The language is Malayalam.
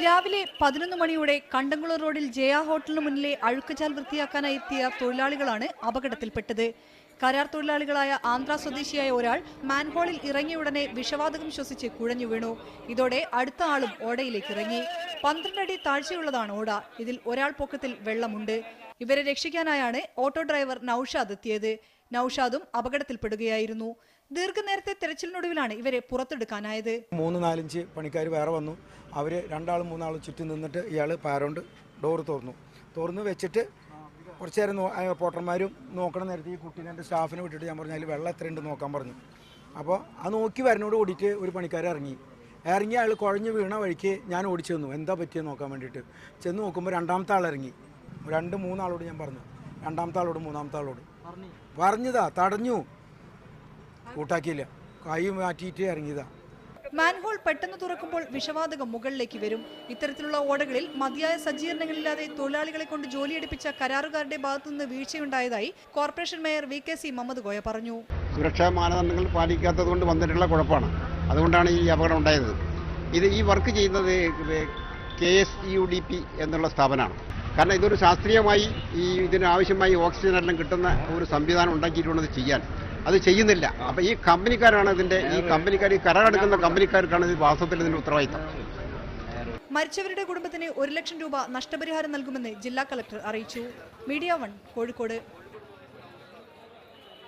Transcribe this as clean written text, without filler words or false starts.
രാവിലെ 11 മണിയോടെ കണ്ടംകുളം റോഡിൽ ജയ ഹോട്ടലിന് മുന്നിലെ അഴുക്കുചാൽ വൃത്തിയാക്കാനായി എത്തിയ തൊഴിലാളികളാണ് അപകടത്തിൽപ്പെട്ടത്. കരാർ തൊഴിലാളികളായ ആന്ധ്ര സ്വദേശിയായ ഒരാൾ മാൻഹോളിൽ ഇറങ്ങിയ ഉടനെ വിഷവാതകം ശ്വസിച്ച് കുഴഞ്ഞു വീണു. ഇതോടെ അടുത്ത ആളും ഓടയിലേക്ക് ഇറങ്ങി. 12 അടി താഴ്ചയുള്ളതാണ് ഓട. ഇതിൽ ഒരാൾ പൊക്കത്തിൽ വെള്ളമുണ്ട്. ഇവരെ രക്ഷിക്കാനായാണ് ഓട്ടോ ഡ്രൈവർ നൌഷാദ് എത്തിയത്. നൌഷാദും അപകടത്തിൽപ്പെടുകയായിരുന്നു. ദീർഘനേരത്തെ തെരച്ചിലിനൊടുവിലാണ് ഇവരെ പുറത്തെടുക്കാനായത്. 3-4 പണിക്കാർ വേറെ വന്നു. അവർ 2-3 ചുറ്റും നിന്നിട്ട് ഇയാൾ പാരോണ്ട് ഡോർ തുറന്നു വെച്ചിട്ട് കുറച്ച് നേരം പോട്ടർമാരും നോക്കണ നേരത്തെ ഈ കുട്ടീനെ എൻ്റെ സ്റ്റാഫിനെ വിട്ടിട്ട് ഞാൻ പറഞ്ഞു അതിൽ വെള്ളം എത്രയുണ്ട് നോക്കാൻ പറഞ്ഞു. അപ്പോൾ അത് നോക്കി വരണോട് കൂടിയിട്ട് ഒരു പണിക്കാർ ഇറങ്ങി അയാൾ കുഴഞ്ഞ് വീണ വഴിക്ക് ഞാൻ ഓടിച്ചു തന്നു എന്താ പറ്റിയെന്ന് നോക്കാൻ വേണ്ടിയിട്ട്. ചെന്ന് നോക്കുമ്പോൾ രണ്ടാമത്തെ ആൾ ഇറങ്ങി. 2-3 ആളോട് ഞാൻ പറഞ്ഞു, രണ്ടാമത്തെ ആളോട് മൂന്നാമത്തെ ആളോട് പറഞ്ഞതാ, തടഞ്ഞു, കൂട്ടാക്കിയില്ല, കൈ മാറ്റിയിട്ട് ഇറങ്ങിയതാ. മാൻഹോൾ പെട്ടെന്ന് തുറക്കുമ്പോൾ വിഷവാതകം മുകളിലേക്ക് വരും. ഇത്തരത്തിലുള്ള ഓടകളിൽ മതിയായ സജ്ജീകരണങ്ങളില്ലാതെ തൊഴിലാളികളെ കൊണ്ട് ജോലിയെടുപ്പിച്ച കരാറുകാരുടെ ഭാഗത്തുനിന്ന് വീഴ്ചയുണ്ടായതായി corporation mayor VKC Muhammad Koya പറഞ്ഞു. സുരക്ഷാ മാനദണ്ഡങ്ങൾ പാലിക്കാത്തത് കൊണ്ട് വന്നിട്ടുള്ള കുഴപ്പമാണ്. അതുകൊണ്ടാണ് ഈ അപകടം ഉണ്ടായത്. ഈ വർക്ക് ചെയ്യുന്നത് KSUDP എന്നുള്ള സ്ഥാപനമാണ്. കാരണം ഇതൊരു ശാസ്ത്രീയമായി ഇതിനാവശ്യമായി ഓക്സിജൻ എല്ലാം കിട്ടുന്ന ഒരു സംവിധാനം ഉണ്ടാക്കിയിട്ടുള്ളത് ചെയ്യാൻ അത് ചെയ്യുന്നില്ല. അപ്പോൾ ഈ കമ്പനിക്കാരാണ് ഈ കരാറെടുക്കുന്ന കമ്പനിക്കാർക്കാണ് വാസ്തവത്തിൽ ഇതിന്റെ ഉത്തരവാദിത്തം. മരിച്ചവരുടെ കുടുംബത്തിന് 1 ലക്ഷം രൂപ നഷ്ടപരിഹാരം നൽകുമെന്ന് ജില്ലാ കളക്ടർ അറിയിച്ചു. മീഡിയ 1 കോഴിക്കോട്.